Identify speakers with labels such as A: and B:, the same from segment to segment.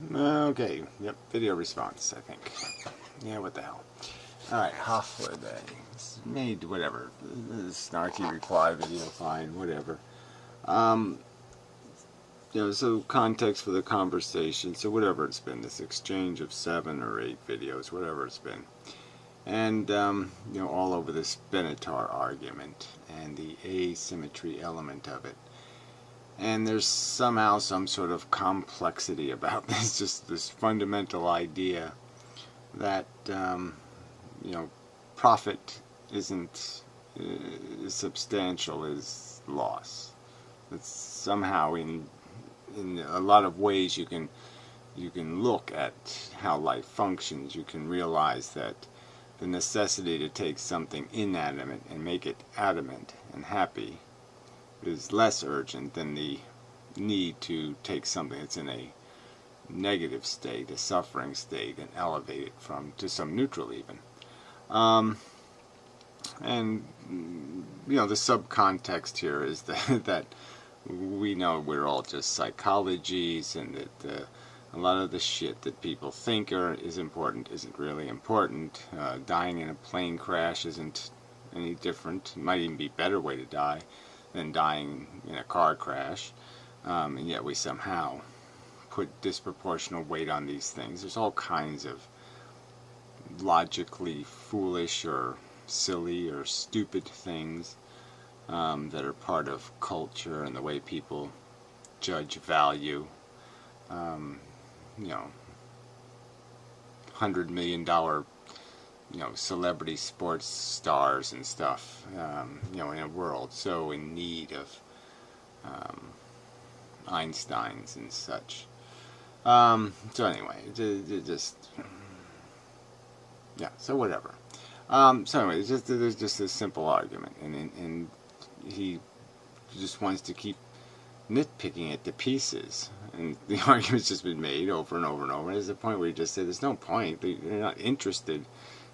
A: Okay, yep, video response, I think. Yeah, what the hell. Alright, Hythloday. Made whatever. Snarky reply video, fine, whatever. So context for the conversation, so whatever it's been, this exchange of 7 or 8 videos, whatever it's been. And, all over this Benatar argument and the asymmetry element of it. And there's somehow some sort of complexity about this, just this fundamental idea that, profit isn't as substantial as loss. It's somehow in a lot of ways you can look at how life functions. You can realize that the necessity to take something inanimate and make it adamant and happy is less urgent than the need to take something that's in a negative state, a suffering state, and elevate it to some neutral even. The subcontext here is that we know we're all just psychologies, and that a lot of the shit that people think is important isn't really important. Dying in a plane crash isn't any different. It might even be a better way to die than dying in a car crash. And yet we somehow put disproportionate weight on these things. There's all kinds of logically foolish or silly or stupid things that are part of culture and the way people judge value. $100 million celebrity sports stars and stuff, in a world so in need of Einsteins and such. So anyway, so whatever. So anyway, there's just this simple argument, and he just wants to keep nitpicking it to pieces, and the argument's just been made over and over and over. There's a point where you just say there's no point. They're not interested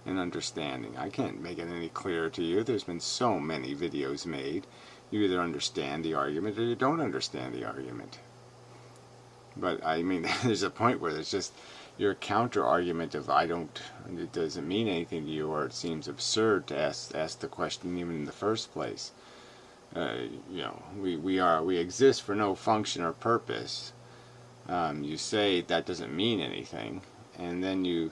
A: in understanding. I can't make it any clearer to you. There's been so many videos made. You either understand the argument or you don't understand the argument. But I mean, there's a point where there's just your counter argument of it doesn't mean anything to you, or it seems absurd to ask the question even in the first place. We exist for no function or purpose. You say that doesn't mean anything, and then you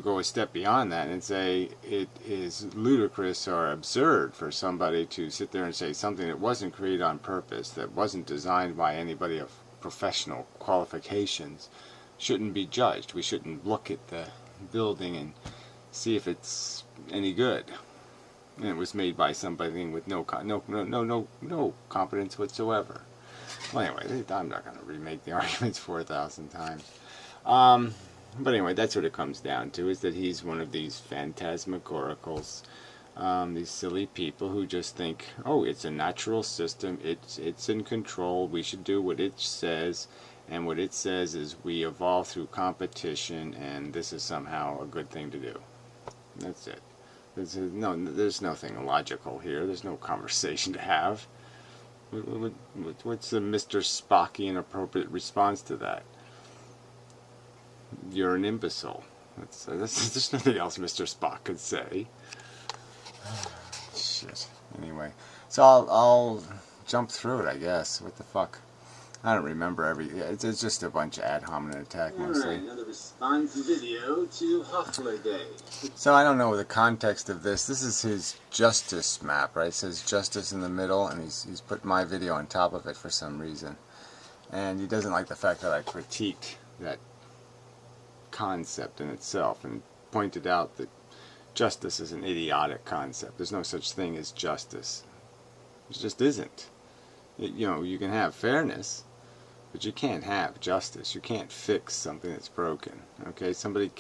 A: go a step beyond that and say it is ludicrous or absurd for somebody to sit there and say something that wasn't created on purpose, that wasn't designed by anybody of professional qualifications, shouldn't be judged. We shouldn't look at the building and see if it's any good. And it was made by somebody with no competence whatsoever. Well, anyway, I'm not going to remake the arguments 4,000 times. But anyway, that's what it comes down to, is that he's one of these phantasmagoricals, these silly people who just think, oh, it's a natural system, it's in control, we should do what it says, and what it says is we evolve through competition, and this is somehow a good thing to do. That's it. There's nothing logical here. There's no conversation to have. What's the Mr. Spockian appropriate response to that? You're an imbecile. There's nothing else Mr. Spock could say. Shit. Anyway, so I'll jump through it, I guess. What the fuck? I don't remember it's just a bunch of ad hominem attack mostly.
B: Alright, another response video to Hythloday.
A: So I don't know the context of this. This is his justice map, right? It says justice in the middle, and he's put my video on top of it for some reason. And he doesn't like the fact that I critiqued that concept in itself and pointed out that justice is an idiotic concept. There's no such thing as justice. It just isn't. You can have fairness, but you can't have justice. You can't fix something that's broken. Okay, somebody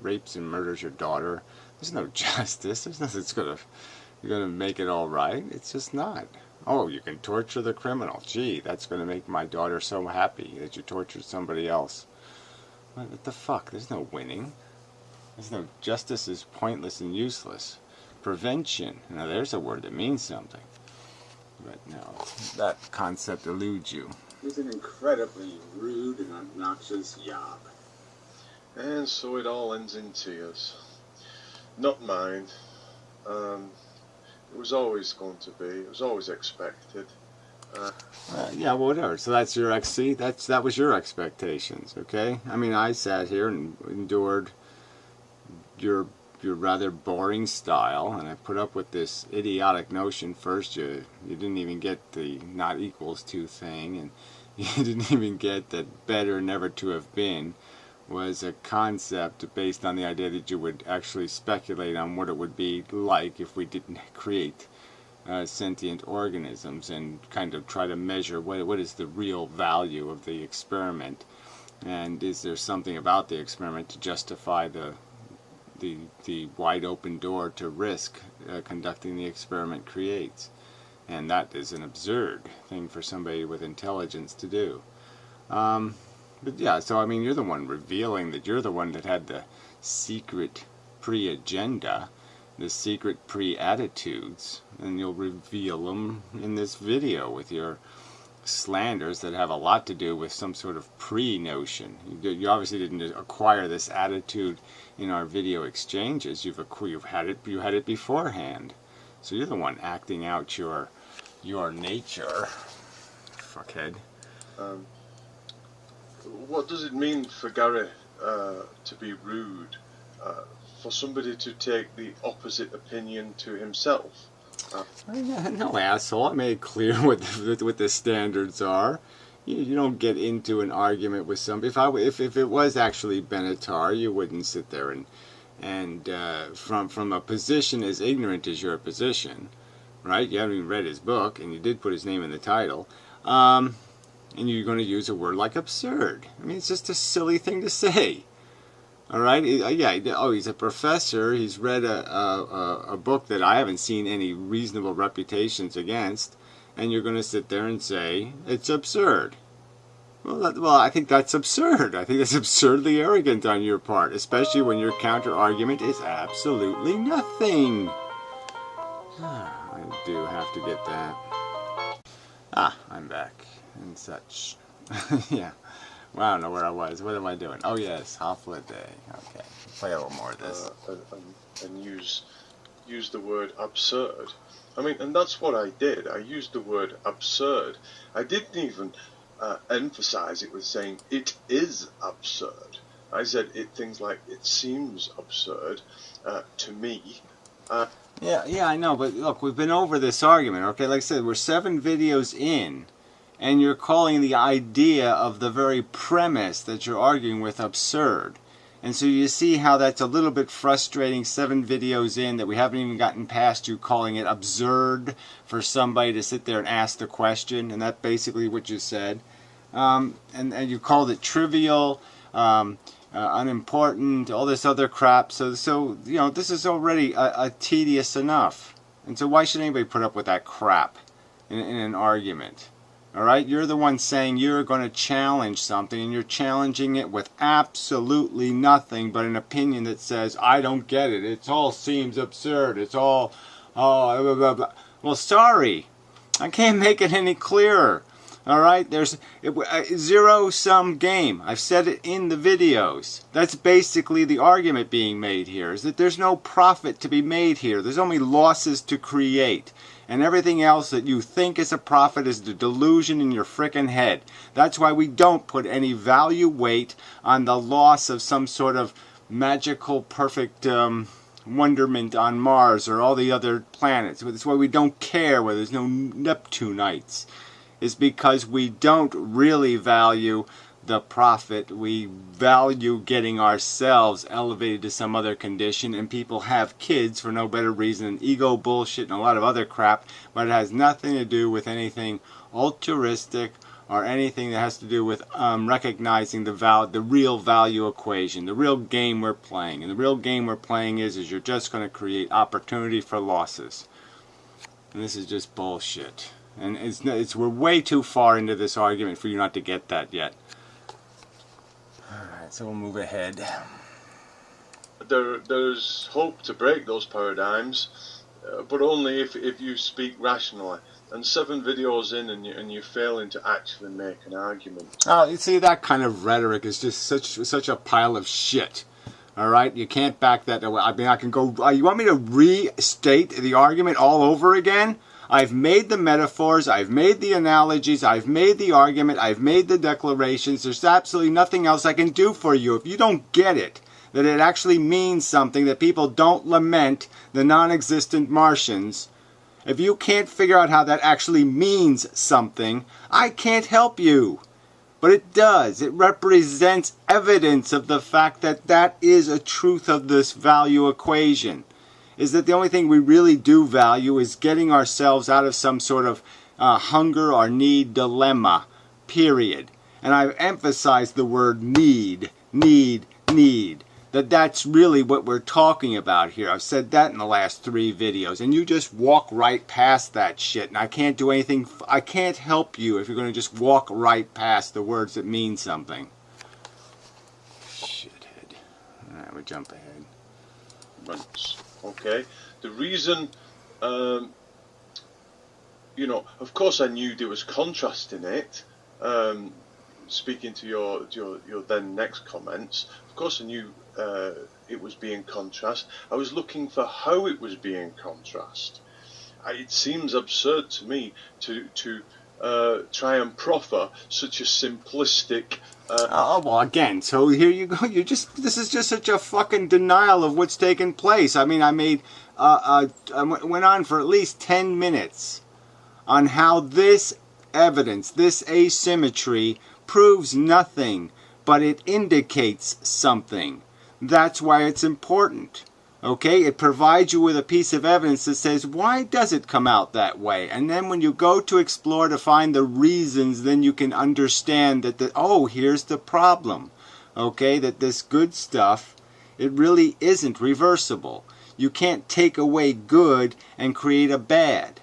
A: rapes and murders your daughter. There's no justice. There's nothing that's gonna make it all right. It's just not. Oh, you can torture the criminal. Gee, that's gonna make my daughter so happy that you tortured somebody else. What the fuck? There's no winning. There's no justice. Is pointless and useless. Prevention. Now there's a word that means something. But no, that concept eludes you.
B: is an incredibly rude and obnoxious yob.
C: And so it all ends in tears. Not mine. It was always going to be. It was always expected.
A: Yeah, well, whatever. So that's your that was your expectations, okay? I mean, I sat here and endured your rather boring style, and I put up with this idiotic notion. First, you didn't even get the not equals to thing, and you didn't even get that better never to have been was a concept based on the idea that you would actually speculate on what it would be like if we didn't create sentient organisms and kind of try to measure what is the real value of the experiment, and is there something about the experiment to justify the wide open door to risk conducting the experiment creates. And that is an absurd thing for somebody with intelligence to do. But yeah, so I mean, you're the one revealing that you're the one that had the secret pre-agenda, the secret pre-attitudes, and you'll reveal them in this video with your slanders that have a lot to do with some sort of pre-notion. You obviously didn't acquire this attitude in our video exchanges. You had it beforehand. So you're the one acting out your nature, fuckhead.
C: What does it mean for Gary to be rude? For somebody to take the opposite opinion to himself?
A: No, asshole. I made it clear what the standards are. You don't get into an argument with somebody. If it was actually Benatar, you wouldn't sit there and from a position as ignorant as your position, right? You haven't even read his book, and you did put his name in the title. And you're going to use a word like absurd. I mean, it's just a silly thing to say. All right? Yeah. Oh, he's a professor. He's read a book that I haven't seen any reasonable reputations against, and you're going to sit there and say it's absurd. Well, I think that's absurd. I think that's absurdly arrogant on your part, especially when your counter argument is absolutely nothing. I do have to get that. I'm back and such. Yeah. Well, I don't know where I was. What am I doing? Oh, yes, Hythloday. Okay. Play a little more of this.
C: And use the word absurd. I mean, and that's what I did. I used the word absurd. I didn't even emphasize it with saying it is absurd. I said things like it seems absurd to me.
A: Yeah, I know, but look, we've been over this argument, okay? Like I said, we're 7 videos in, and you're calling the idea of the very premise that you're arguing with absurd. And so you see how that's a little bit frustrating 7 videos in that we haven't even gotten past you calling it absurd for somebody to sit there and ask the question, and that's basically what you said. And you called it trivial, unimportant, all this other crap. So you know, this is already a tedious enough. And so why should anybody put up with that crap in an argument? Alright, you're the one saying you're going to challenge something, and you're challenging it with absolutely nothing but an opinion that says, I don't get it, it all seems absurd, it's all, oh, blah, blah, blah. Well, sorry, I can't make it any clearer. Alright, there's a zero-sum game. I've said it in the videos. That's basically the argument being made here, is that there's no profit to be made here. There's only losses to create. And everything else that you think is a profit is the delusion in your frickin' head. That's why we don't put any value weight on the loss of some sort of magical, perfect wonderment on Mars or all the other planets. That's why we don't care where there's no Neptunites. Is because we don't really value the profit. We value getting ourselves elevated to some other condition, and people have kids for no better reason than ego bullshit and a lot of other crap, but it has nothing to do with anything altruistic or anything that has to do with recognizing the real value equation, the real game we're playing. And the real game we're playing is you're just going to create opportunity for losses. And this is just bullshit. And we're way too far into this argument for you not to get that yet. Alright, so we'll move ahead.
C: There's hope to break those paradigms, but only if you speak rationally. And 7 videos in, and you're failing to actually make an argument.
A: Oh, you see, that kind of rhetoric is just such a pile of shit. All right, you can't back that away. I mean, I can go. You want me to restate the argument all over again? I've made the metaphors, I've made the analogies, I've made the argument, I've made the declarations. There's absolutely nothing else I can do for you. If you don't get it, that it actually means something, that people don't lament the non-existent Martians, if you can't figure out how that actually means something, I can't help you. But it does. It represents evidence of the fact that that is a truth of this value equation. Is that the only thing we really do value is getting ourselves out of some sort of hunger or need dilemma, period. And I've emphasized the word need. That's really what we're talking about here. I've said that in the last 3 videos, and you just walk right past that shit, and I can't do anything. I can't help you if you're going to just walk right past the words that mean something. Shithead. Alright, we jump ahead.
C: Okay. The reason, you know, of course I knew there was contrast in it. Speaking to your then next comments, of course I knew it was being contrast. I was looking for how it was being contrast. It seems absurd to me to try and proffer such a simplistic.
A: Oh well, again. So here you go. This is just such a fucking denial of what's taken place. I mean, I went on for at least 10 minutes on how this evidence, this asymmetry, proves nothing, but it indicates something. That's why it's important. Okay, it provides you with a piece of evidence that says, why does it come out that way? And then when you go to explore to find the reasons, then you can understand that, here's the problem. Okay, that this good stuff, it really isn't reversible. You can't take away good and create a bad.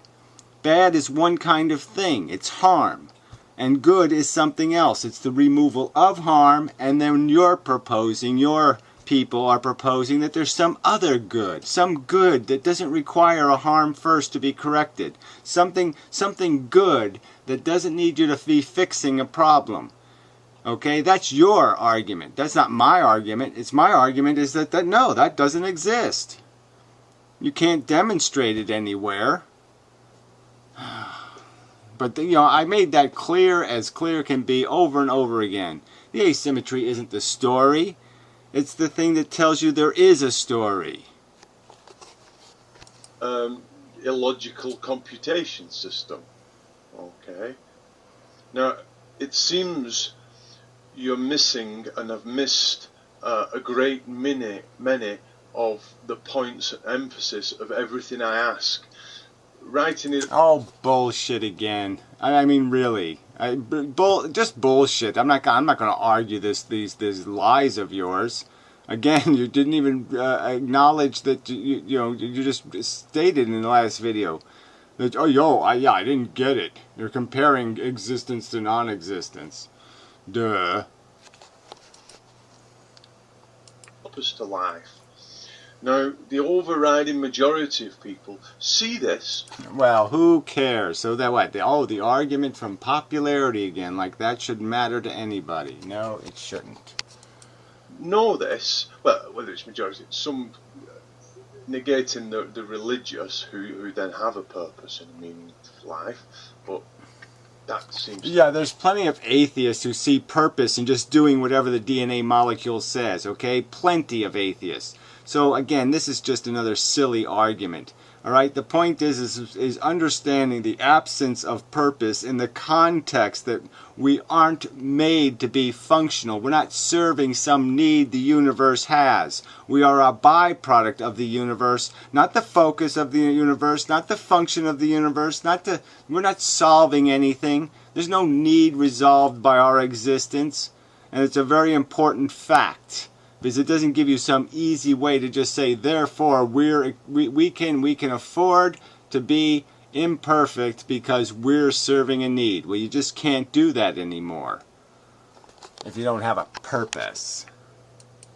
A: Bad is one kind of thing, it's harm. And good is something else. It's the removal of harm, and then your people are proposing that there's some other good, some good that doesn't require a harm first to be corrected, something good that doesn't need you to be fixing a problem. Okay, that's your argument. That's not my argument. It's my argument is that no, that doesn't exist. You can't demonstrate it anywhere. But I made that clear as clear can be over and over again. The asymmetry isn't the story. It's the thing that tells you there is a story.
C: Illogical computation system. Okay. Now, it seems you're missing and have missed a great many of the points and emphasis of everything I ask. Writing it.
A: Oh, bullshit again. I mean, really. Just bullshit. I'm not going to argue these lies of yours. Again, you didn't even acknowledge that you just stated in the last video that I didn't get it. You're comparing existence to non-existence. Duh.
C: Purpose to life. Now, the overriding majority of people see this.
A: Well, who cares? So that what? The argument from popularity again, like that should matter to anybody. No, it shouldn't.
C: Know this, well, whether it's majority, some negating the religious who then have a purpose and meaning of life, but that seems...
A: Yeah, there's plenty of atheists who see purpose in just doing whatever the DNA molecule says, okay? Plenty of atheists. So again, this is just another silly argument. Alright, the point is understanding the absence of purpose in the context that we aren't made to be functional. We're not serving some need the universe has. We are a byproduct of the universe, not the focus of the universe, not the function of the universe, we're not solving anything. There's no need resolved by our existence, and it's a very important fact. Because it doesn't give you some easy way to just say, therefore, we can afford to be imperfect because we're serving a need. Well, you just can't do that anymore if you don't have a purpose.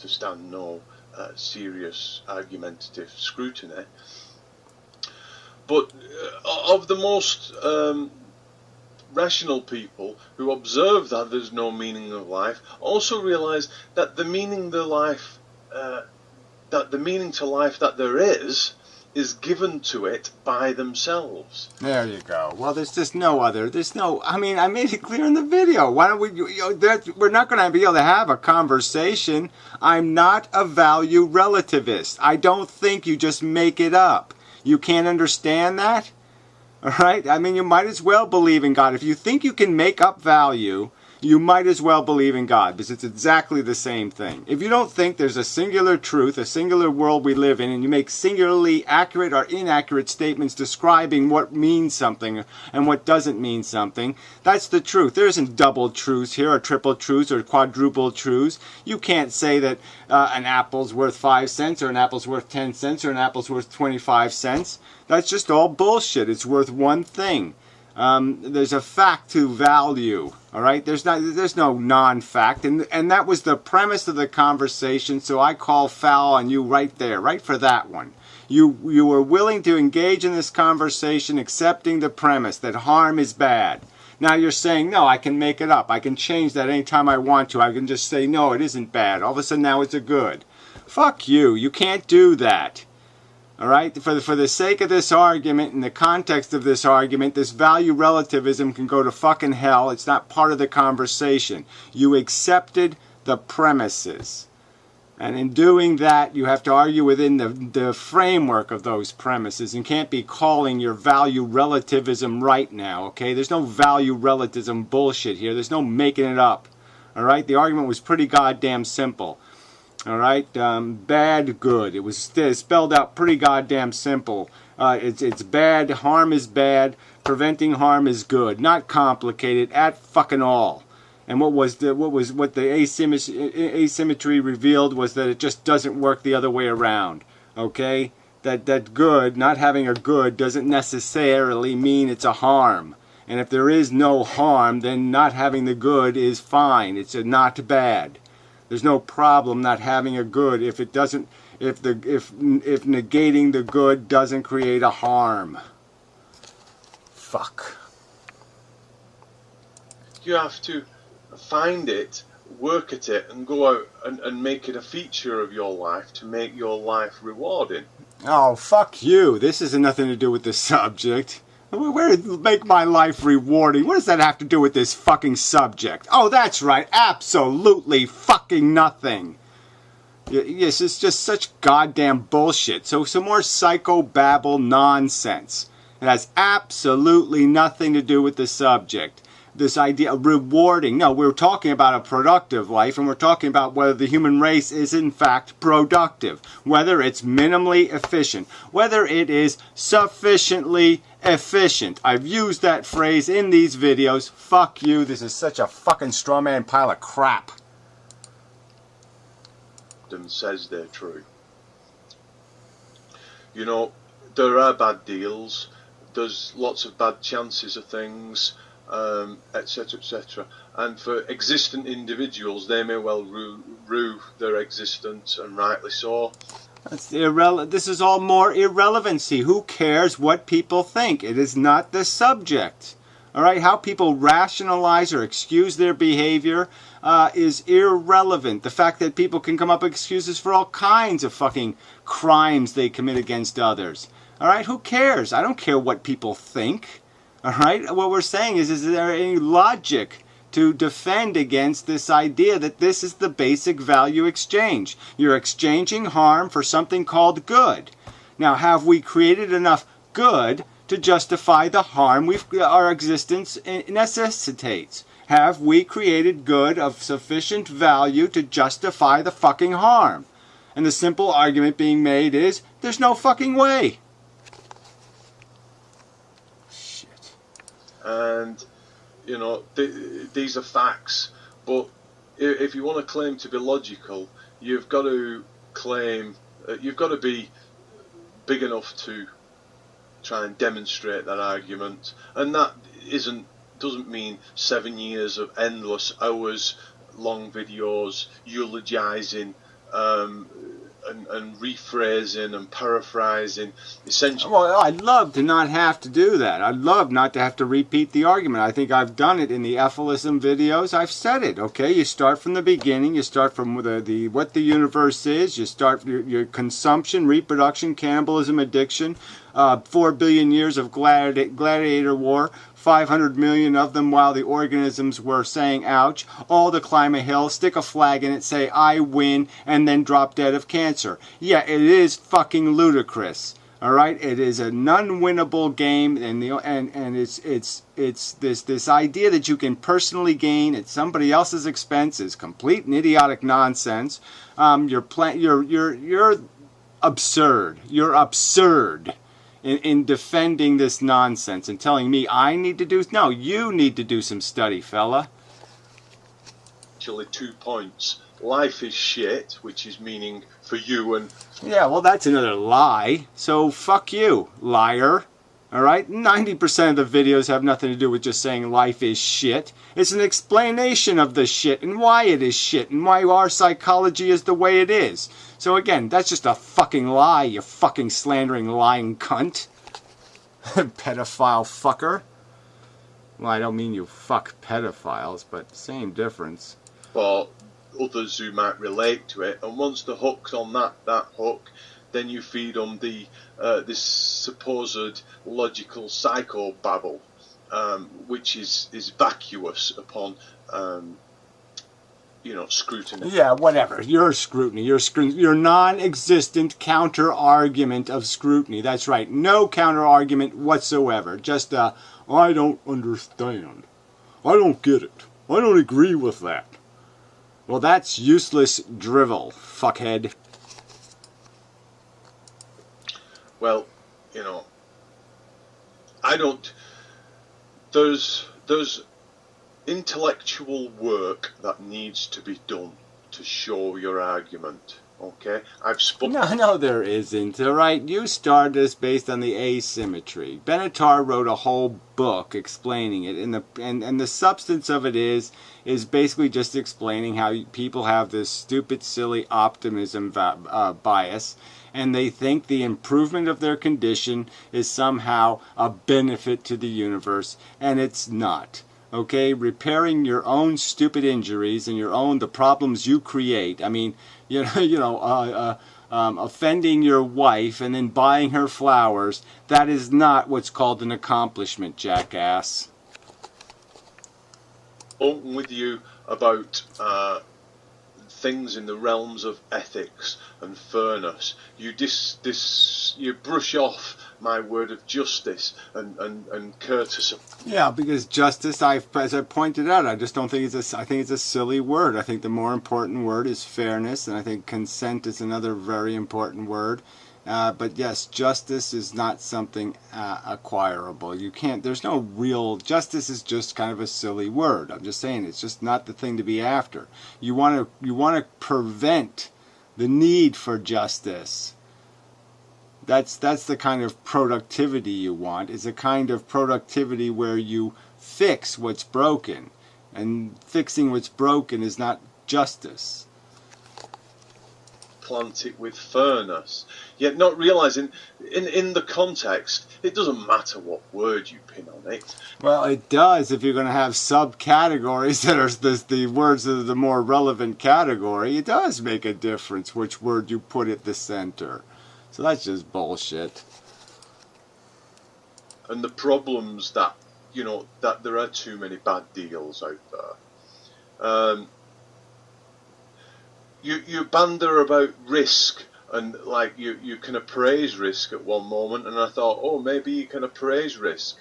C: To stand no serious argumentative scrutiny. But of the most rational people who observe that there's no meaning of life also realize that the meaning to life that there is given to it by themselves.
A: There you go. Well, there's just no other. There's no. I mean, I made it clear in the video. Why don't we? We're not going to be able to have a conversation. I'm not a value relativist. I don't think you just make it up. You can't understand that? All right? I mean, you might as well believe in God. If you think you can make up value, you might as well believe in God, because it's exactly the same thing. If you don't think there's a singular truth, a singular world we live in, and you make singularly accurate or inaccurate statements describing what means something and what doesn't mean something, that's the truth. There isn't double truths here, or triple truths, or quadruple truths. You can't say that an apple's worth 5 cents, or an apple's worth 10 cents, or an apple's worth 25 cents. That's just all bullshit. It's worth one thing. There's a fact to value, all right? There's no non-fact, and that was the premise of the conversation. So I call foul on you right there, right for that one. You were willing to engage in this conversation, accepting the premise that harm is bad. Now you're saying, no, I can make it up. I can change that anytime I want to. I can just say, no, it isn't bad. All of a sudden now it's a good. Fuck you. You can't do that. All right, for the sake of this argument, in the context of this argument, this value relativism can go to fucking hell. It's not part of the conversation. You accepted the premises. And in doing that, you have to argue within the framework of those premises, and can't be calling your value relativism right now, okay? There's no value relativism bullshit here. There's no making it up. All right, the argument was pretty goddamn simple. All right, bad, good. It was spelled out pretty goddamn simple. It's bad. Harm is bad. Preventing harm is good. Not complicated at fucking all. And what the asymmetry revealed was that it just doesn't work the other way around. Okay, that good, not having a good, doesn't necessarily mean it's a harm. And if there is no harm, then not having the good is fine. It's not bad. There's no problem not having a good if negating the good doesn't create a harm. Fuck.
C: You have to find it, work at it, and go out and make it a feature of your life to make your life rewarding.
A: Oh, fuck you. This has nothing to do with the subject. Where make my life rewarding? What does that have to do with this fucking subject? Oh, that's right. Absolutely fucking nothing. Yes, it's just such goddamn bullshit. So some more psychobabble nonsense. It has absolutely nothing to do with the subject. This idea of rewarding. No, we're talking about a productive life, and we're talking about whether the human race is in fact productive, whether it's minimally efficient, whether it is sufficiently efficient. I've used that phrase in these videos. Fuck you. This is such a fucking straw man pile of crap.
C: And says they're true. You know, there are bad deals. There's lots of bad chances of things. Etc., etc. And for existent individuals, they may well rue their existence, and rightly so.
A: That's this is all more irrelevancy. Who cares what people think? It is not the subject. All right, how people rationalize or excuse their behavior is irrelevant. The fact that people can come up with excuses for all kinds of fucking crimes they commit against others. All right, who cares? I don't care what people think. All right, what we're saying is there any logic to defend against this idea that this is the basic value exchange? You're exchanging harm for something called good. Now, have we created enough good to justify the harm our existence necessitates? Have we created good of sufficient value to justify the fucking harm? And the simple argument being made is, there's no fucking way.
C: And, you know, these are facts. But if you want to claim to be logical, you've got to claim, you've got to be big enough to try and demonstrate that argument. And that doesn't mean 7 years of endless hours long videos eulogising and rephrasing and paraphrasing, essentially.
A: Well, I'd love to not have to do that. I'd love not to have to repeat the argument. I think I've done it in the Hythloday71 videos. I've said it, okay? You start from the beginning. You start from the what the universe is. You start your consumption, reproduction, cannibalism, addiction, 4 billion years of gladiator war, 500 million of them while the organisms were saying ouch, all to climb a hill, stick a flag in it, say I win, and then drop dead of cancer. Yeah, it is fucking ludicrous. Alright? It is a non-winnable game, and it's this idea that you can personally gain at somebody else's expense is complete and idiotic nonsense. You're absurd. You're absurd. In defending this nonsense and telling me I need to do... No, you need to do some study, fella.
C: Actually, 2 points. Life is shit, which is meaning for you and...
A: Yeah, well, that's another lie. So, fuck you, liar. Alright? 90% of the videos have nothing to do with just saying life is shit. It's an explanation of the shit and why it is shit and why our psychology is the way it is. So again, that's just a fucking lie, you fucking slandering lying cunt. Pedophile fucker. Well, I don't mean you fuck pedophiles, but same difference.
C: For others who might relate to it, and once the hook's on that hook, then you feed them this supposed logical psychobabble, which is vacuous upon scrutiny.
A: Yeah, whatever. Your scrutiny. Your non-existent counter-argument of scrutiny. That's right. No counter-argument whatsoever. Just I don't understand. I don't get it. I don't agree with that. Well, that's useless drivel, fuckhead.
C: Well, I don't... There's intellectual work that needs to be done to show your argument, okay? I've spoken...
A: No, there isn't, alright? You started this based on the asymmetry. Benatar wrote a whole book explaining it, and the substance of it is basically just explaining how people have this stupid, silly optimism bias, and they think the improvement of their condition is somehow a benefit to the universe, and it's not. Okay, repairing your own stupid injuries and the problems you create. I mean, offending your wife and then buying her flowers. That is not what's called an accomplishment, jackass.
C: Open with you about things in the realms of ethics and fairness. You you brush off my word of justice and courtesy.
A: Yeah, because justice, as I pointed out, I just don't think I think it's a silly word. I think the more important word is fairness, and I think consent is another very important word. But yes, justice is not something acquirable. You can't. There's no real justice. Is just kind of a silly word. I'm just saying it's just not the thing to be after. You want to prevent the need for justice. That's the kind of productivity you want. It's a kind of productivity where you fix what's broken, and fixing what's broken is not justice.
C: Plant it with fairness, yet not realizing in the context it doesn't matter what word you pin on it.
A: Well, it does if you're going to have subcategories that are the words that are the more relevant category. It does make a difference which word you put at the center. So that's just bullshit.
C: And the problems that that there are too many bad deals out there. You banter about risk, and like you can appraise risk at one moment, and I thought, oh, maybe you can appraise risk,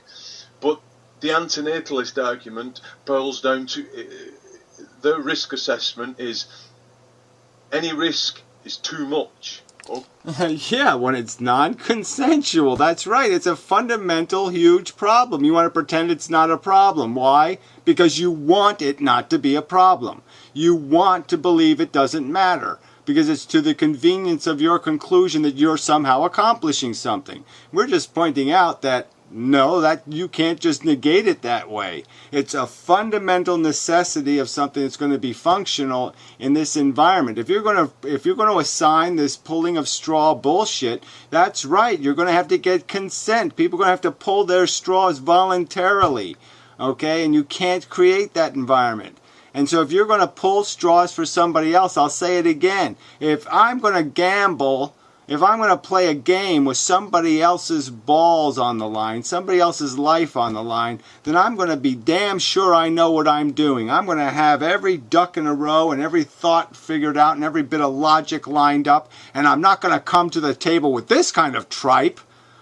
C: but the antinatalist argument boils down to their risk assessment is any risk is too much. Oh.
A: Yeah, when it's non-consensual. That's right. It's a fundamental, huge problem. You want to pretend it's not a problem. Why? Because you want it not to be a problem. You want to believe it doesn't matter. Because it's to the convenience of your conclusion that you're somehow accomplishing something. We're just pointing out that No, that you can't just negate it that way. It's a fundamental necessity of something that's going to be functional in this environment. If you're going to assign this pulling of straw bullshit, that's right. You're going to have to get consent. People are going to have to pull their straws voluntarily, okay? And you can't create that environment. And so if you're going to pull straws for somebody else, I'll say it again. If I'm going to gamble, if I'm going to play a game with somebody else's balls on the line, somebody else's life on the line, then I'm going to be damn sure I know what I'm doing. I'm going to have every duck in a row and every thought figured out and every bit of logic lined up. And I'm not going to come to the table with this kind of tripe.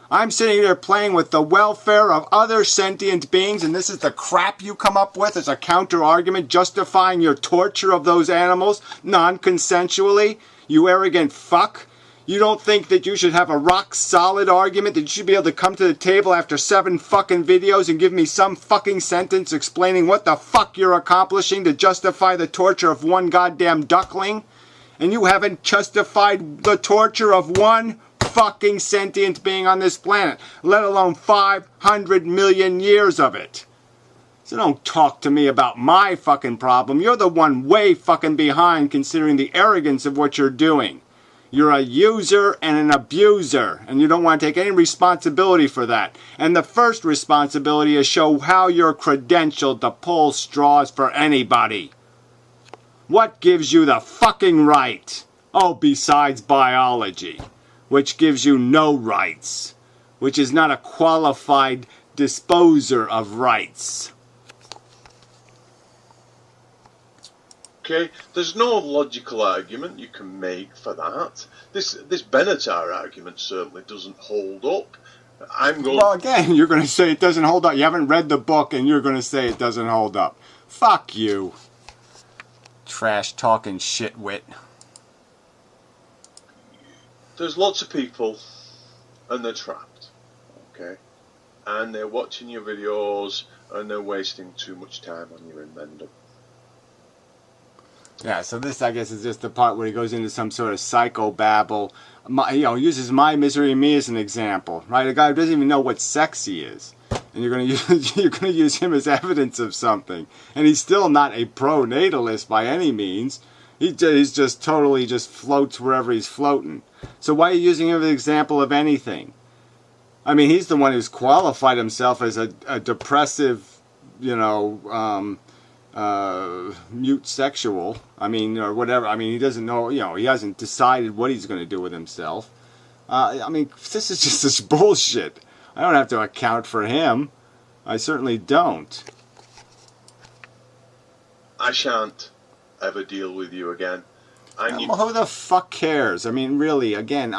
A: I'm sitting there playing with the welfare of other sentient beings, and this is the crap you come up with as a counter-argument justifying your torture of those animals non-consensually? You arrogant fuck. You don't think that you should have a rock-solid argument, that you should be able to come to the table after 7 fucking videos and give me some fucking sentence explaining what the fuck you're accomplishing to justify the torture of one goddamn duckling? And you haven't justified the torture of one fucking sentient being on this planet, let alone 500 million years of it. So don't talk to me about my fucking problem. You're the one way fucking behind considering the arrogance of what you're doing. You're a user and an abuser, and you don't want to take any responsibility for that. And the first responsibility is show how you're credentialed to pull straws for anybody. What gives you the fucking right? Oh, besides biology, which gives you no rights, which is not a qualified disposer of rights.
C: Okay, there's no logical argument you can make for that. This Benatar argument certainly doesn't hold up.
A: Well, again, you're going to say it doesn't hold up. You haven't read the book, and you're going to say it doesn't hold up. Fuck you. Trash talking shitwit.
C: There's lots of people, and they're trapped, okay? And they're watching your videos, and they're wasting too much time on you in Mendham.
A: Yeah, so this, I guess, is just the part where he goes into some sort of psychobabble. Uses My Misery Me as an example, right? A guy who doesn't even know what sexy is. And you're going to use him as evidence of something. And he's still not a pro-natalist by any means. He's just totally just floats wherever he's floating. So why are you using him as an example of anything? I mean, he's the one who's qualified himself as a depressive, mute sexual. I mean, or whatever. I mean, he doesn't know, he hasn't decided what he's going to do with himself. I mean, this is just this bullshit. I don't have to account for him. I certainly don't.
C: I shan't ever deal with you again.
A: Who the fuck cares? I mean, really, again, the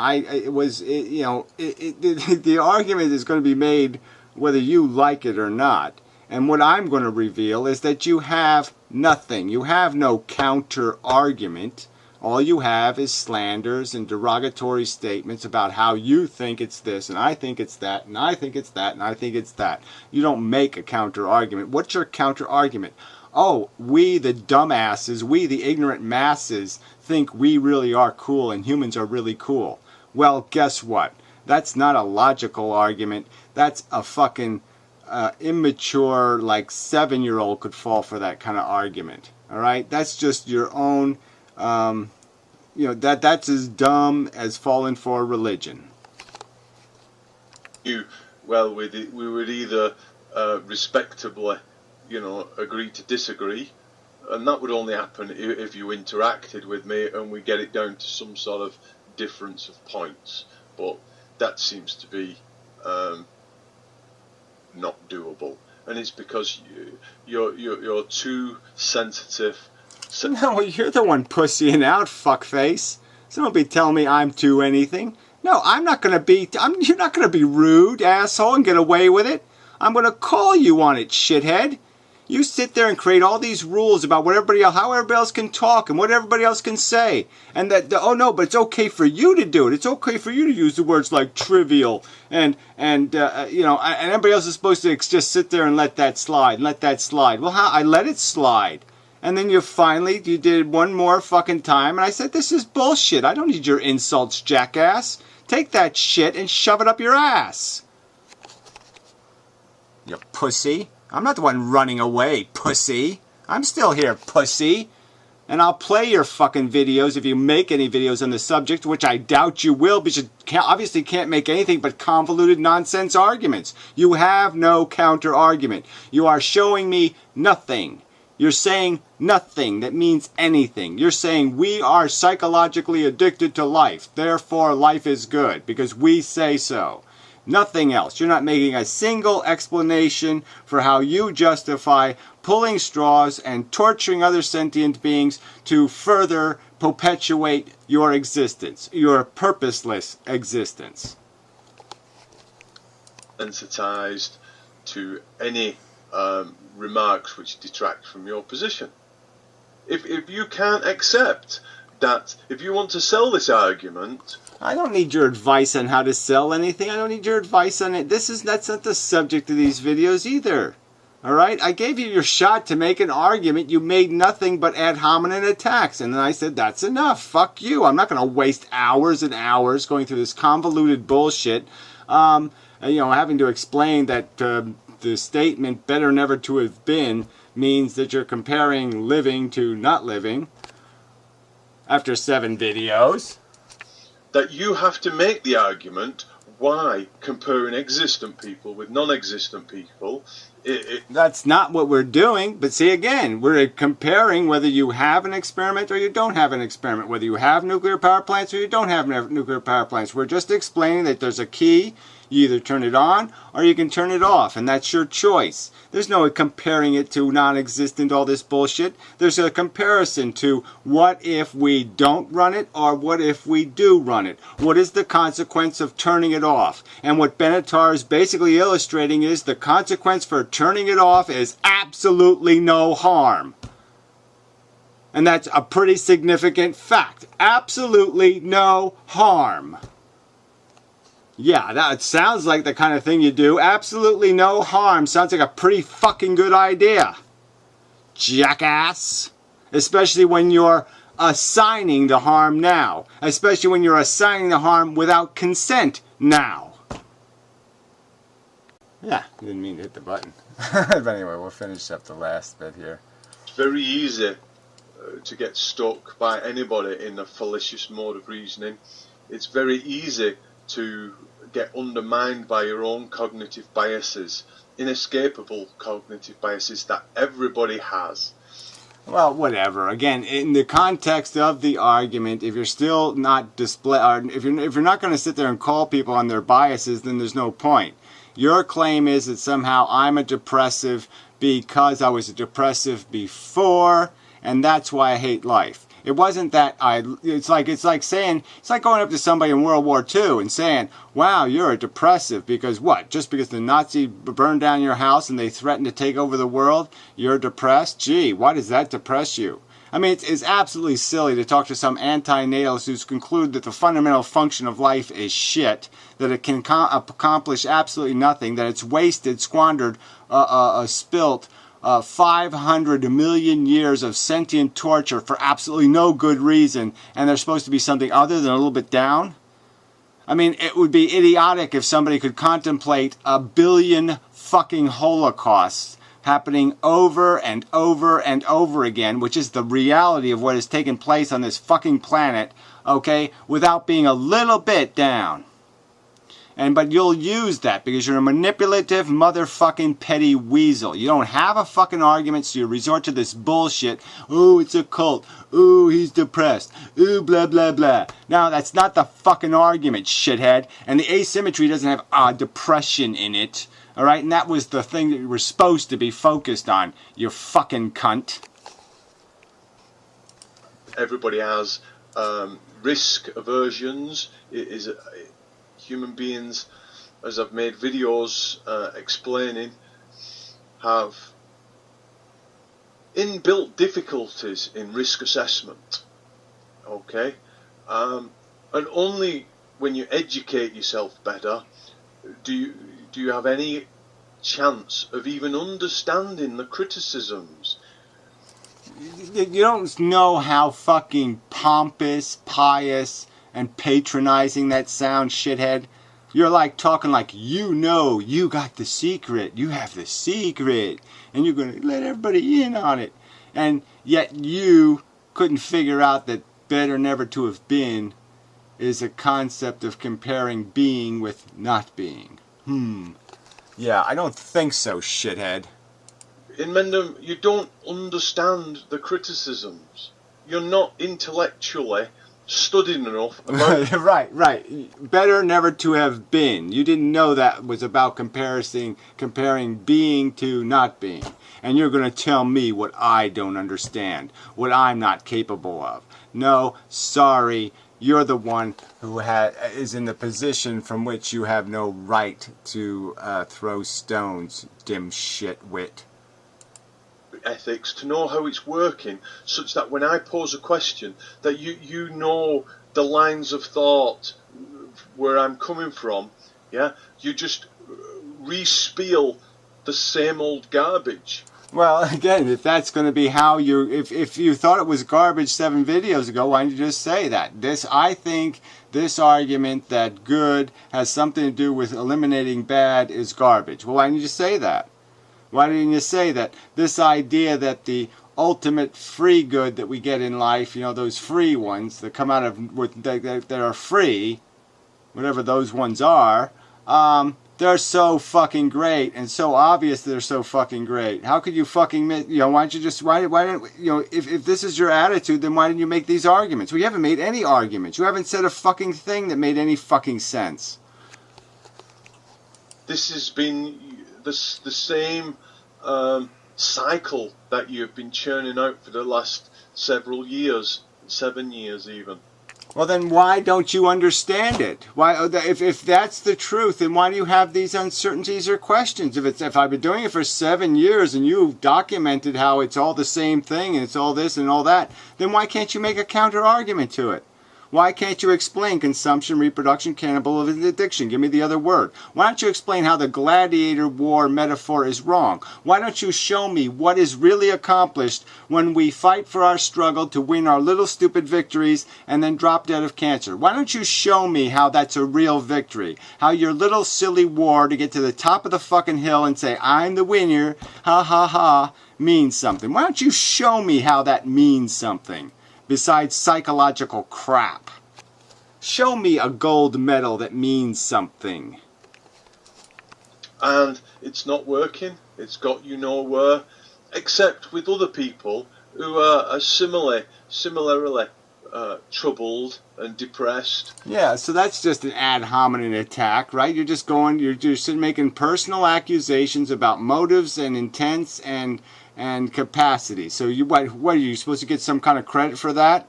A: argument is going to be made whether you like it or not. And what I'm going to reveal is that you have nothing. You have no counter-argument. All you have is slanders and derogatory statements about how you think it's this, and I think it's that, and I think it's that, and I think it's that. You don't make a counter-argument. What's your counter-argument? Oh, we the dumbasses, we the ignorant masses think we really are cool and humans are really cool. Well, guess what? That's not a logical argument. That's a fucking immature, like 7-year-old could fall for that kind of argument. All right? That's just your own, that's as dumb as falling for religion.
C: We would either respectably, agree to disagree, and that would only happen if you interacted with me and we get it down to some sort of difference of points. But that seems to be not doable, and it's because you're too sensitive.
A: No, you're the one pussying out, fuckface. So don't be telling me I'm too anything. No, I'm not gonna be. You're not gonna be rude, asshole, and get away with it. I'm gonna call you on it, shithead. You sit there and create all these rules about what how everybody else can talk and what everybody else can say, and oh no, but it's okay for you to do it. It's okay for you to use the words like trivial and everybody else is supposed to just sit there and let that slide. Well, how I let it slide, and then you did it one more fucking time, and I said, this is bullshit. I don't need your insults, jackass. Take that shit and shove it up your ass. you pussy. I'm not the one running away, pussy. I'm still here, pussy. And I'll play your fucking videos if you make any videos on the subject, which I doubt you will, because you obviously can't make anything but convoluted nonsense arguments. You have no counter argument. You are showing me nothing. You're saying nothing that means anything. You're saying we are psychologically addicted to life, therefore life is good, because we say so. Nothing else. You're not making a single explanation for how you justify pulling straws and torturing other sentient beings to further perpetuate your existence, your purposeless existence.
C: Sensitized to any remarks which detract from your position. If you can't accept that, if you want to sell this argument,
A: I don't need your advice on how to sell anything. I don't need your advice on it. That's not the subject of these videos either. Alright? I gave you your shot to make an argument. You made nothing but ad hominem attacks. And then I said, that's enough. Fuck you. I'm not going to waste hours and hours going through this convoluted bullshit. Having to explain that the statement better never to have been means that you're comparing living to not living after 7 videos.
C: That you have to make the argument why comparing existent people with non-existent people.
A: That's not what we're doing. But see, again, we're comparing whether you have an experiment or you don't have an experiment, whether you have nuclear power plants or you don't have nuclear power plants. We're just explaining that there's a key. You either turn it on or you can turn it off, and that's your choice. There's no comparing it to non-existent, all this bullshit. There's a comparison to what if we don't run it or what if we do run it. What is the consequence of turning it off? And what Benatar is basically illustrating is the consequence for turning it off is absolutely no harm. And that's a pretty significant fact. Absolutely no harm. Yeah, that sounds like the kind of thing you do. Absolutely no harm. Sounds like a pretty fucking good idea, jackass. Especially when you're assigning the harm now. Especially when you're assigning the harm without consent now. Yeah, didn't mean to hit the button. But anyway, we'll finish up the last bit here.
C: It's very easy to get stuck by anybody in a fallacious mode of reasoning. It's very easy to get undermined by your own cognitive biases, inescapable cognitive biases that everybody has.
A: Well, whatever. Again, in the context of the argument, if you're still not if you're not going to sit there and call people on their biases, then there's no point. Your claim is that somehow I'm a depressive because I was a depressive before, and that's why I hate life. It wasn't that it's like going up to somebody in World War II and saying, wow, you're a depressive because what? Just because the Nazi burned down your house and they threatened to take over the world, you're depressed? Gee, why does that depress you? I mean, it's absolutely silly to talk to some anti-natalist who's concluded that the fundamental function of life is shit, that it can accomplish absolutely nothing, that it's wasted, squandered, spilt, 500 million years of sentient torture for absolutely no good reason, and they're supposed to be something other than a little bit down? I mean, it would be idiotic if somebody could contemplate 1 billion fucking holocausts happening over and over and over again, which is the reality of what has taken place on this fucking planet, okay, without being a little bit down. But you'll use that because you're a manipulative motherfucking petty weasel. You don't have a fucking argument, so you resort to this bullshit. Oh, it's a cult. Oh, he's depressed. Oh, blah, blah, blah. Now, that's not the fucking argument, shithead. And the asymmetry doesn't have depression in it. Alright? And that was the thing that you were supposed to be focused on, you fucking cunt.
C: Everybody has risk aversions. Human beings, as I've made videos explaining, have inbuilt difficulties in risk assessment. Okay? And only when you educate yourself better do you have any chance of even understanding the criticisms.
A: You don't know how fucking pompous, pious, and patronizing that sounds, shithead. You're like talking like you know you got the secret. You have the secret. And you're going to let everybody in on it. And yet you couldn't figure out that better never to have been is a concept of comparing being with not being. Yeah, I don't think so, shithead.
C: In Mendham, you don't understand the criticisms. You're not intellectually studied enough about
A: right. Better never to have been. You didn't know that was about comparing being to not being. And you're going to tell me what I don't understand, what I'm not capable of. No, sorry, you're the one who is in the position from which you have no right to throw stones, dim shit-wit.
C: ethics, to know how it's working, such that when I pose a question, that you know the lines of thought where I'm coming from. Yeah, you just re-spiel the same old garbage.
A: Well, again, if that's going to be how you, if you thought it was garbage 7 videos ago, why didn't you just say that? I think this argument that good has something to do with eliminating bad is garbage. Well, why didn't you say that? Why didn't you say that? This idea that the ultimate free good that we get in life, you know, those free ones that come out of, that are free, whatever those ones are, they're so fucking great and so obvious they're so fucking great. How could you fucking, you know, why don't you just, why didn't, you know, if this is your attitude, then why didn't you make these arguments? Well, you haven't made any arguments. You haven't said a fucking thing that made any fucking sense.
C: This has been the same cycle that you've been churning out for the last several years, 7 years even.
A: Well, then why don't you understand it? Why, if that's the truth, then why do you have these uncertainties or questions? If I've been doing it for 7 years and you've documented how it's all the same thing and it's all this and all that, then why can't you make a counter argument to it? Why can't you explain consumption, reproduction, cannibalism, addiction? Give me the other word. Why don't you explain how the gladiator war metaphor is wrong? Why don't you show me what is really accomplished when we fight for our struggle to win our little stupid victories and then drop dead of cancer? Why don't you show me how that's a real victory? How your little silly war to get to the top of the fucking hill and say, I'm the winner, ha ha ha, means something? Why don't you show me how that means something? Besides psychological crap. Show me a gold medal that means something.
C: And it's not working. It's got you nowhere, except with other people who are similarly troubled and depressed.
A: Yeah, so that's just an ad hominem attack, right? You're just making personal accusations about motives and intents and capacity. So what are you supposed to get some kind of credit for that?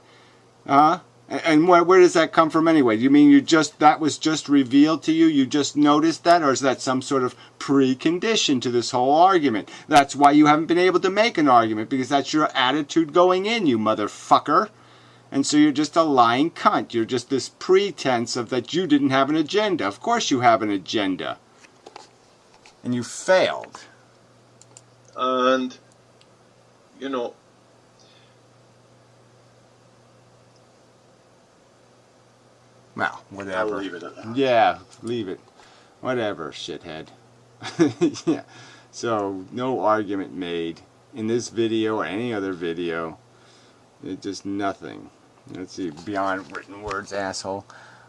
A: And where does that come from anyway? You mean that was just revealed to you? You just noticed that? Or is that some sort of precondition to this whole argument? That's why you haven't been able to make an argument, because that's your attitude going in, you motherfucker. And so you're just a lying cunt. You're just this pretense of that you didn't have an agenda. Of course you have an agenda. And you failed.
C: And, you know,
A: well, whatever.
C: I'll leave it at that.
A: Yeah, leave it. Whatever, shithead. Yeah. So, no argument made in this video or any other video. It's just nothing. Let's see, beyond written words, asshole.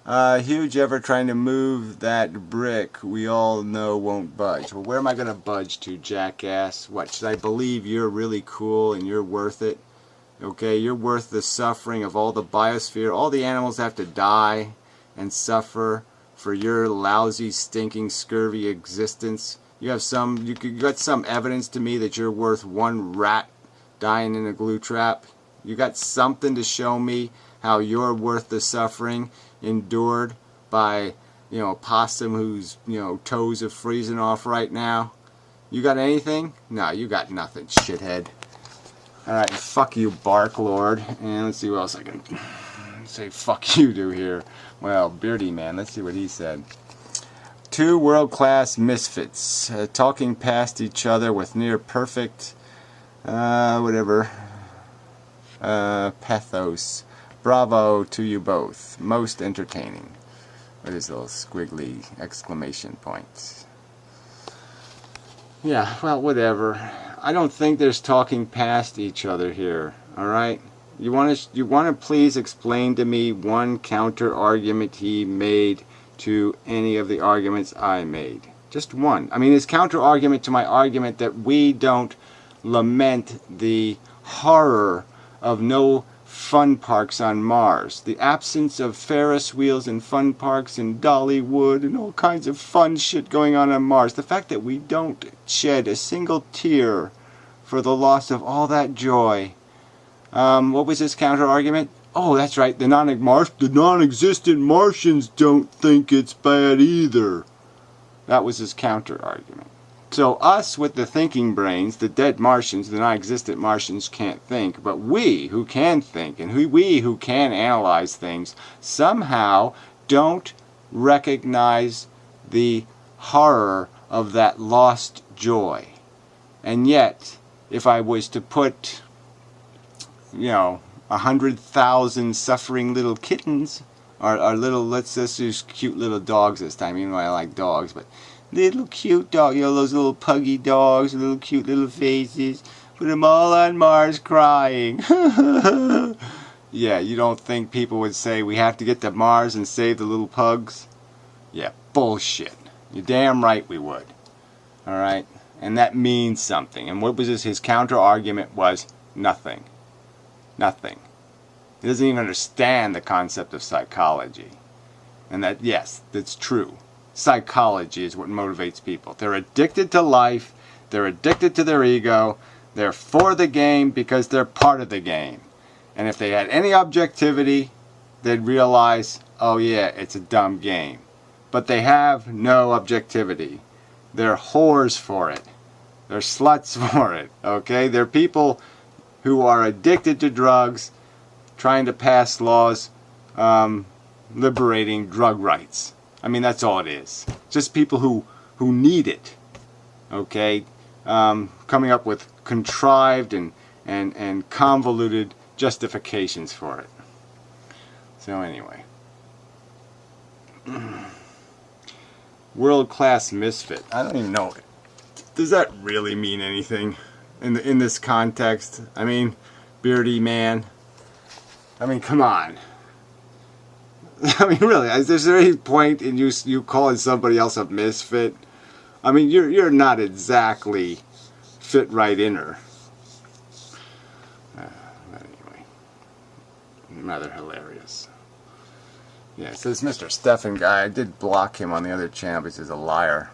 A: Huge ever trying to move that brick we all know won't budge. Well, where am I going to budge to, jackass? What, should I believe you're really cool and you're worth it? Okay, you're worth the suffering of all the biosphere. All the animals have to die and suffer for your lousy, stinking, scurvy existence. You got some evidence to me that you're worth one rat dying in a glue trap? You got something to show me how you're worth the suffering endured by, you know, a possum whose, you know, toes are freezing off right now? You got anything? No, you got nothing, shithead. Alright, fuck you, Bark Lord. And let's see what else I can say fuck you to here. Well, Beardy Man, let's see what he said. 2 world-class misfits, talking past each other with near-perfect, pathos. Bravo to you both. Most entertaining. with his little squiggly exclamation points. Yeah, well, whatever. I don't think there's talking past each other here. All right. You want to please explain to me one counter argument he made to any of the arguments I made? Just one. I mean, his counter argument to my argument that we don't lament the horror of no fun parks on Mars, the absence of Ferris wheels and fun parks and Dollywood and all kinds of fun shit going on Mars. The fact that we don't shed a single tear for the loss of all that joy. What was his counter argument? Oh, that's right. The non-existent Martians don't think it's bad either. That was his counter argument. So us with the thinking brains, the dead Martians, the non-existent Martians can't think, but we who can think and we who can analyze things somehow don't recognize the horror of that lost joy. And yet, if I was to put, 100,000 suffering little kittens, or little, let's just use cute little dogs this time, even though I like dogs, but little cute dog, those little puggy dogs, little cute little faces, put them all on Mars crying. Yeah, you don't think people would say we have to get to Mars and save the little pugs? Yeah, bullshit. You're damn right we would. Alright? And that means something. And what was his counter argument was nothing. Nothing. He doesn't even understand the concept of psychology. And that, yes, that's true. Psychology is what motivates people. They're addicted to life. They're addicted to their ego. They're for the game because they're part of the game. And if they had any objectivity, they'd realize, oh yeah, it's a dumb game. But they have no objectivity. They're whores for it. They're sluts for it. Okay? They're people who are addicted to drugs, trying to pass laws liberating drug rights. I mean, that's all it is. Just people who need it. Okay? Coming up with contrived and convoluted justifications for it. So anyway. World-class misfit. I don't even know. Does that really mean anything in this context? I mean, beardy man. I mean, come on. I mean, really, is there any point in you calling somebody else a misfit? I mean, you're not exactly fit right in her. But anyway, rather hilarious. Yeah, so this Mr. Stefan guy, I did block him on the other channel because he's a liar.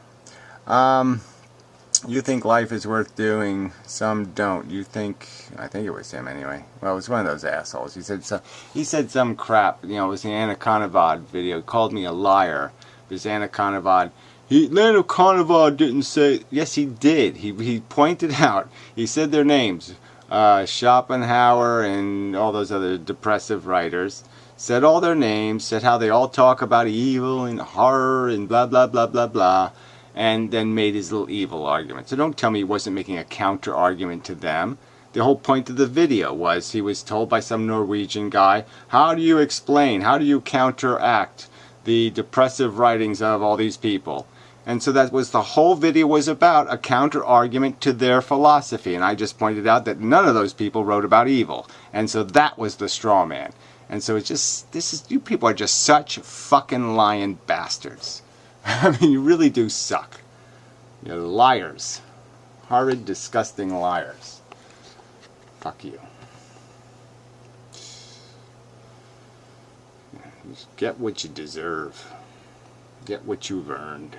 A: You think life is worth doing, some don't. You think, I think it was him anyway. Well, it was one of those assholes. He said some crap, it was the Anaconavod video. He called me a liar. Because Anaconavod, Anaconavod didn't say, yes he did. He pointed out, he said their names. Schopenhauer and all those other depressive writers. Said all their names, said how they all talk about evil and horror and blah blah blah blah blah. And then made his little evil argument. So don't tell me he wasn't making a counter argument to them. The whole point of the video was he was told by some Norwegian guy, how do you explain, how do you counteract the depressive writings of all these people? And so that was the whole video was about, a counter argument to their philosophy. And I just pointed out that none of those people wrote about evil. And so that was the straw man. And so it's just, you people are just such fucking lying bastards. I mean, you really do suck. You're liars. Horrid, disgusting liars. Fuck you. Just get what you deserve. Get what you've earned.